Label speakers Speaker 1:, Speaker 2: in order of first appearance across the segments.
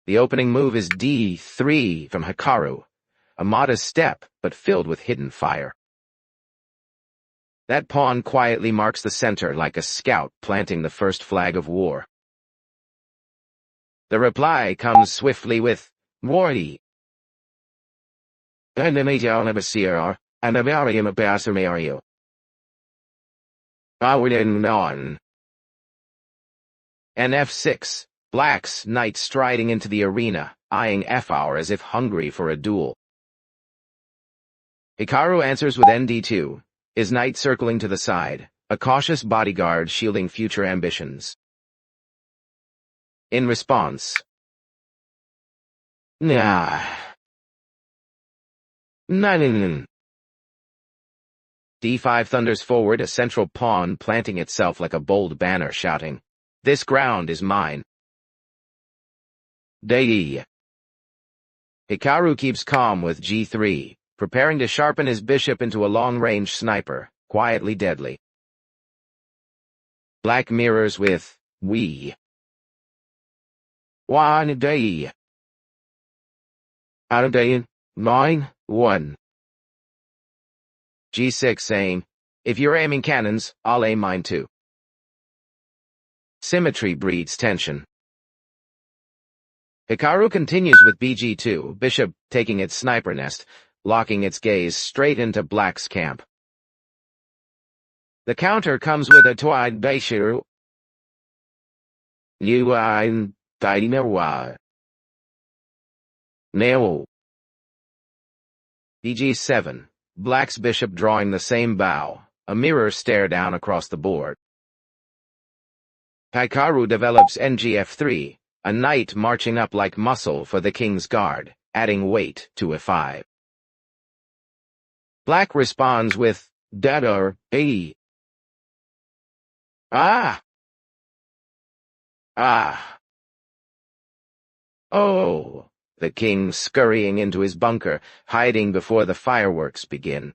Speaker 1: The opening move is d3 from Hikaru, a modest step, but filled with hidden fire. That pawn quietly marks the center like a scout planting the first flag of war. The reply comes swiftly with Wardy. And a varium of Basamario. On. And f6, Black's knight striding into the arena, eyeing f-hour as if hungry for a duel. Hikaru answers with nd2, his knight circling to the side, a cautious bodyguard shielding future ambitions. In response, Nah. D5 thunders forward, a central pawn planting itself like a bold banner, shouting, "This ground is mine." D. Hikaru keeps calm with g3, preparing to sharpen his bishop into a long-range sniper, quietly deadly. Black mirrors with we. One day. Out of day, 9-1. G6 aim. If you're aiming cannons, I'll aim mine too. Symmetry breeds tension. Hikaru continues with bg2, bishop taking its sniper nest, locking its gaze straight into Black's camp. The counter comes with a Tuan Beishiru. Yuan Dainawa. Neo. bg7, Black's bishop drawing the same bow, a mirror stare down across the board. Hikaru develops ngf3, a knight marching up like muscle for the king's guard, adding weight to f5. Black responds with Dadar A. Ah! Oh! The king scurrying into his bunker, hiding before the fireworks begin.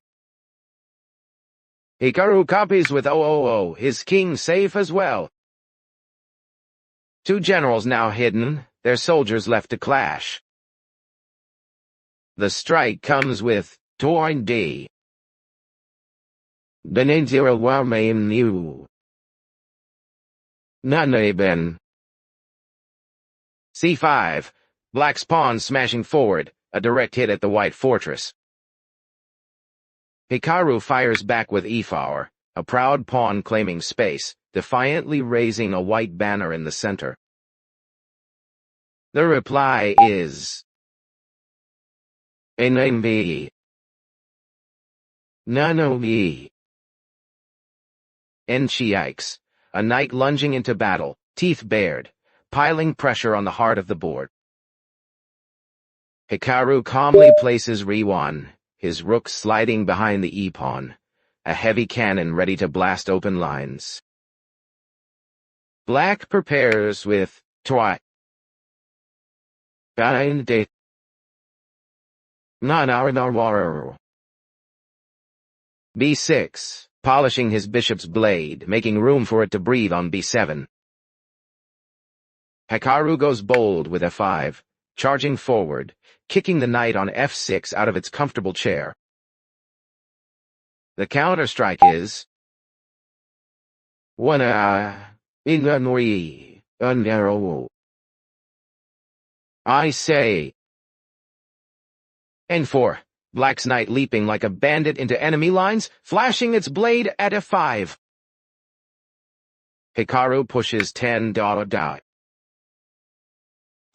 Speaker 1: Hikaru copies with his king safe as well. Two generals now hidden, their soldiers left to clash. The strike comes with Tuan D. Denenzira Warmain New. Naneben. C5. Black's pawn smashing forward, a direct hit at the white fortress. Hikaru fires back with e-four, a proud pawn claiming space, defiantly raising a white banner in the center. The reply is NMB. Nanobi. Yikes, a knight lunging into battle, teeth bared, piling pressure on the heart of the board. Hikaru calmly places Riwan, his rook sliding behind the e-pawn, a heavy cannon ready to blast open lines. Black prepares with Tuan. B6, polishing his bishop's blade, making room for it to breathe on b7. Hikaru goes bold with f5, charging forward, kicking the knight on f6 out of its comfortable chair. The counter-strike is I say. N4, Black's knight leaping like a bandit into enemy lines, flashing its blade at f5. Hikaru pushes 10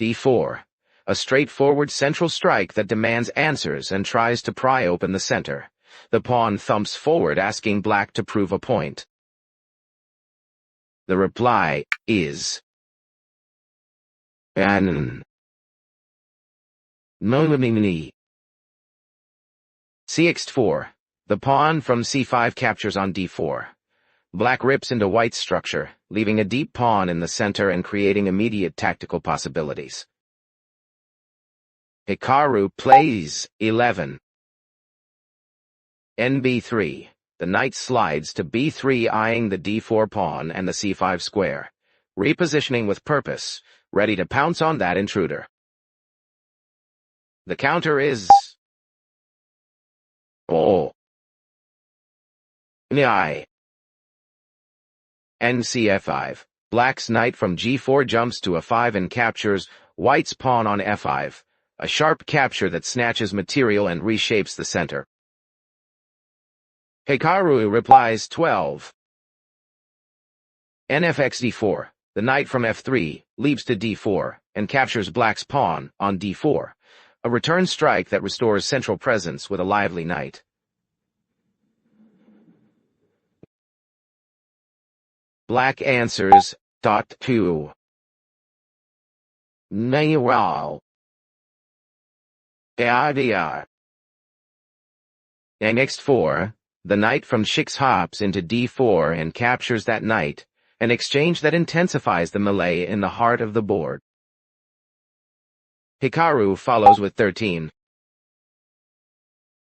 Speaker 1: d4, a straightforward central strike that demands answers and tries to pry open the center. The pawn thumps forward, asking Black to prove a point. The reply is Cx4, the pawn from c5 captures on d4. Black rips into white's structure, leaving a deep pawn in the center and creating immediate tactical possibilities. Hikaru plays 11. Nb3, the knight slides to b3, eyeing the d4 pawn and the c5 square, repositioning with purpose, ready to pounce on that intruder. The counter is... Oh. Ni. NCF5. Black's knight from g4 jumps to a5 and captures white's pawn on f5. A sharp capture that snatches material and reshapes the center. Hikaru replies 12. NFX d4. The knight from f3 leaps to d4 and captures black's pawn on d4. A return strike that restores central presence with a lively knight. Black answers, .2. Nayawal. ADR. Next 4, the knight from 6 hops into d4 and captures that knight, an exchange that intensifies the melee in the heart of the board. Hikaru follows with 13.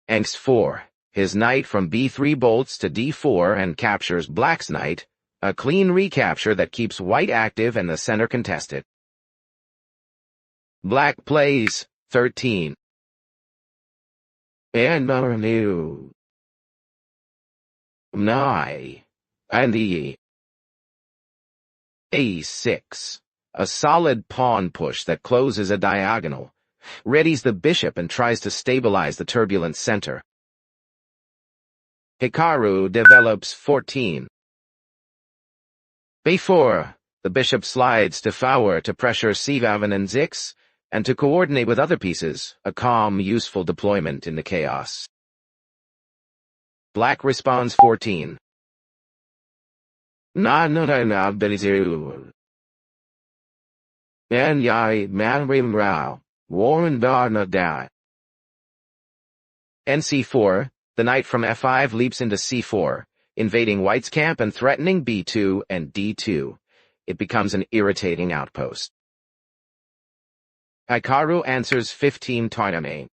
Speaker 1: Next 4, his knight from b3 bolts to d4 and captures black's knight, a clean recapture that keeps white active and the center contested. Black plays 13. And new. Nigh. And the a6. A solid pawn push that closes a diagonal, readies the bishop and tries to stabilize the turbulent center. Hikaru develops 14. b4. The bishop slides to forward to pressure c7 and 6, and to coordinate with other pieces, a calm, useful deployment in the chaos. Black responds 14. And yai manrim rao, Warren Barna die. NC4, the knight from f5 leaps into c4, invading white's camp and threatening b2 and d2. It becomes an irritating outpost. Hikaru answers 15 tournament.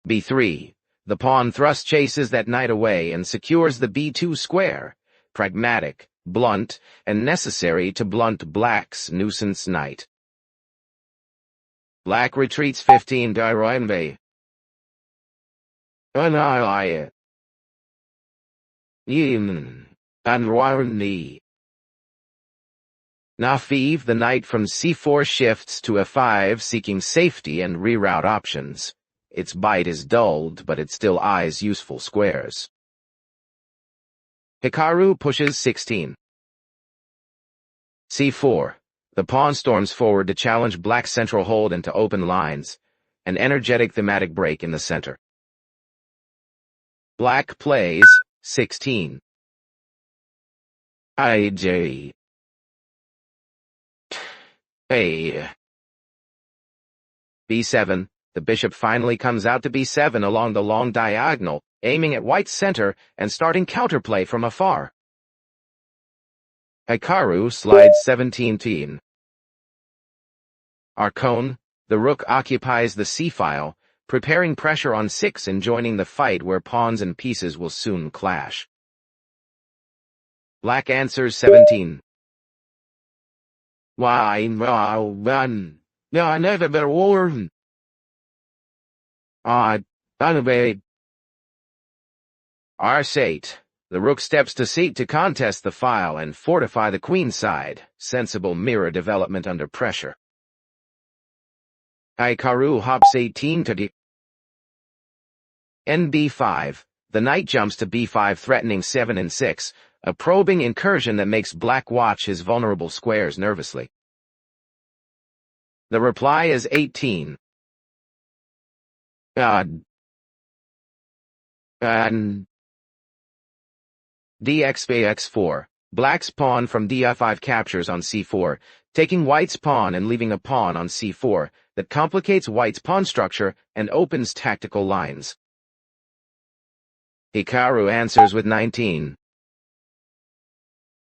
Speaker 1: b3. The pawn thrust chases that knight away and secures the b2 square, pragmatic, blunt, and necessary to blunt black's nuisance knight. Black retreats 15 Dairoinbe. Annihilate. Yin. Anwarni. Nafiv, the knight from c4 shifts to f5 seeking safety and reroute options. Its bite is dulled, but it still eyes useful squares. Hikaru pushes 16. c4. The pawn storms forward to challenge black's central hold into open lines, an energetic thematic break in the center. Black plays 16. IJ. A. b7. The bishop finally comes out to b7 along the long diagonal, aiming at white's center and starting counterplay from afar. Hikaru slides 17. Arcone, the rook occupies the c-file, preparing pressure on 6 and joining the fight where pawns and pieces will soon clash. Black answers 17. Why, run. No, I never been warned. Unobeyed. R8. The rook steps to c to contest the file and fortify the queen side, sensible mirror development under pressure. Hikaru hops 18 to d. NB5. The knight jumps to b5 threatening 7 and 6, a probing incursion that makes black watch his vulnerable squares nervously. The reply is 18. DXBX4. Black's pawn from df5 captures on c4, taking white's pawn and leaving a pawn on c4 that complicates white's pawn structure and opens tactical lines. Hikaru answers with 19.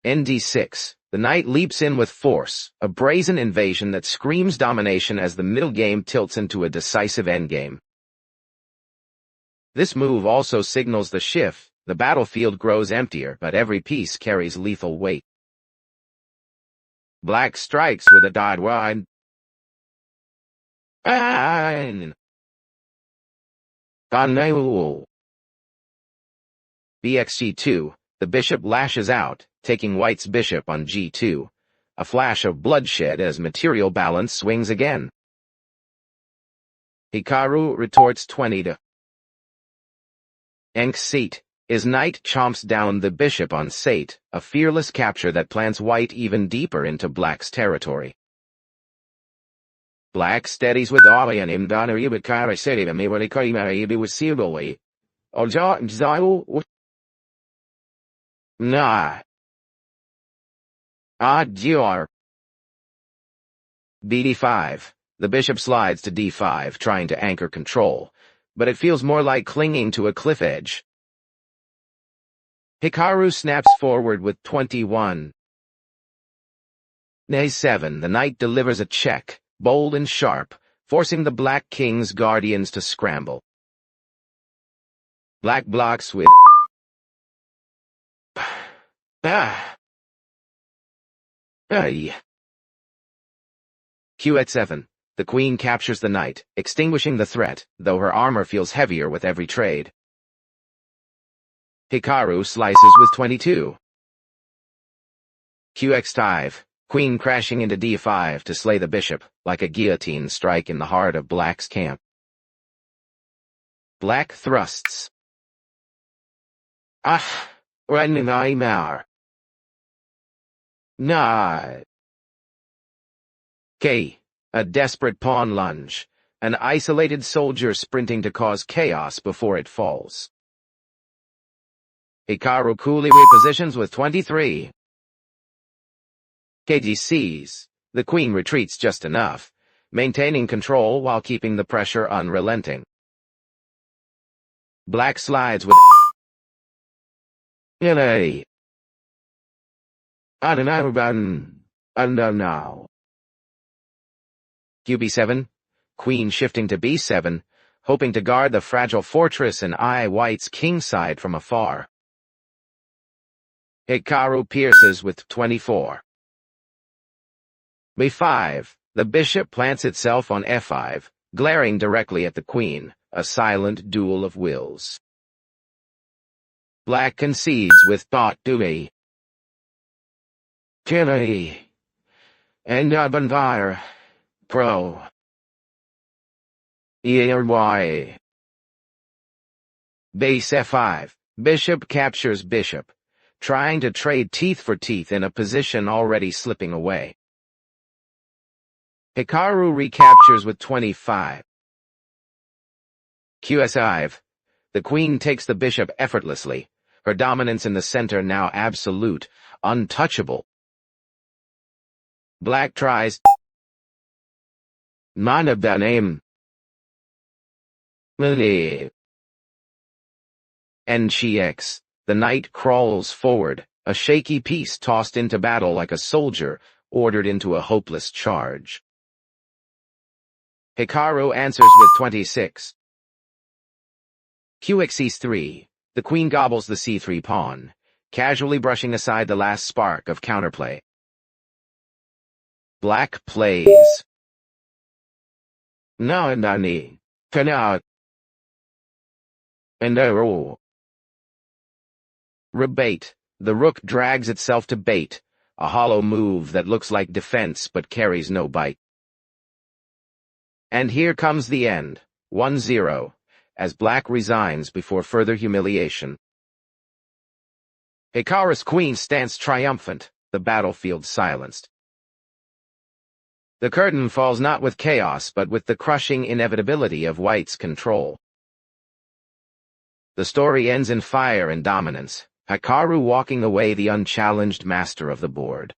Speaker 1: ND6. The knight leaps in with force, a brazen invasion that screams domination as the middle game tilts into a decisive endgame. This move also signals the shift. The battlefield grows emptier, but every piece carries lethal weight. Black strikes with a dot wide. bxg2, the bishop lashes out, taking white's bishop on g2. A flash of bloodshed as material balance swings again. Hikaru retorts 20 to Enk's seat. His knight chomps down the bishop on sate, a fearless capture that plants white even deeper into black's territory. Black steadies with Arian im Dana Ibikara City of Miwarikari Ibi with Siboli. Oja Zio. Nah. Dior. bd5. The bishop slides to d5, trying to anchor control, but it feels more like clinging to a cliff edge. Hikaru snaps forward with 21. a7, the knight delivers a check, bold and sharp, forcing the black king's guardians to scramble. Black blocks with qx7. The queen captures the knight, extinguishing the threat, though her armor feels heavier with every trade. Hikaru slices with 22. qx5. Queen crashing into d5 to slay the bishop, like a guillotine strike in the heart of black's camp. Black thrusts. Resign. Nah. K. A desperate pawn lunge. An isolated soldier sprinting to cause chaos before it falls. Hikaru coolly repositions with 23. kg6. The queen retreats just enough, maintaining control while keeping the pressure unrelenting. Black slides with I don't know now. qb7. Queen shifting to b7, hoping to guard the fragile fortress and eye white's kingside from afar. Hikaru pierces with 24. b5. The bishop plants itself on f5, glaring directly at the queen, a silent duel of wills. Black concedes with thought to Kennedy. And Bonfire. Pro. Y. Base f5. Bishop captures bishop, trying to trade teeth for teeth in a position already slipping away. Hikaru recaptures with 25. qs5. The queen takes the bishop effortlessly, her dominance in the center now absolute, untouchable. Black tries Manabdanim. Nx. The knight crawls forward, a shaky piece tossed into battle like a soldier ordered into a hopeless charge. Hikaru answers with 26. qx3. The queen gobbles the c3 pawn, casually brushing aside the last spark of counterplay. Black plays. No, Nani. Cannot. And rebate. The rook drags itself to bait, a hollow move that looks like defense but carries no bite. And here comes the end, 1-0, as black resigns before further humiliation. Hikaru's queen stands triumphant, the battlefield silenced. The curtain falls not with chaos but with the crushing inevitability of white's control. The story ends in fire and dominance, Hikaru walking away the unchallenged master of the board.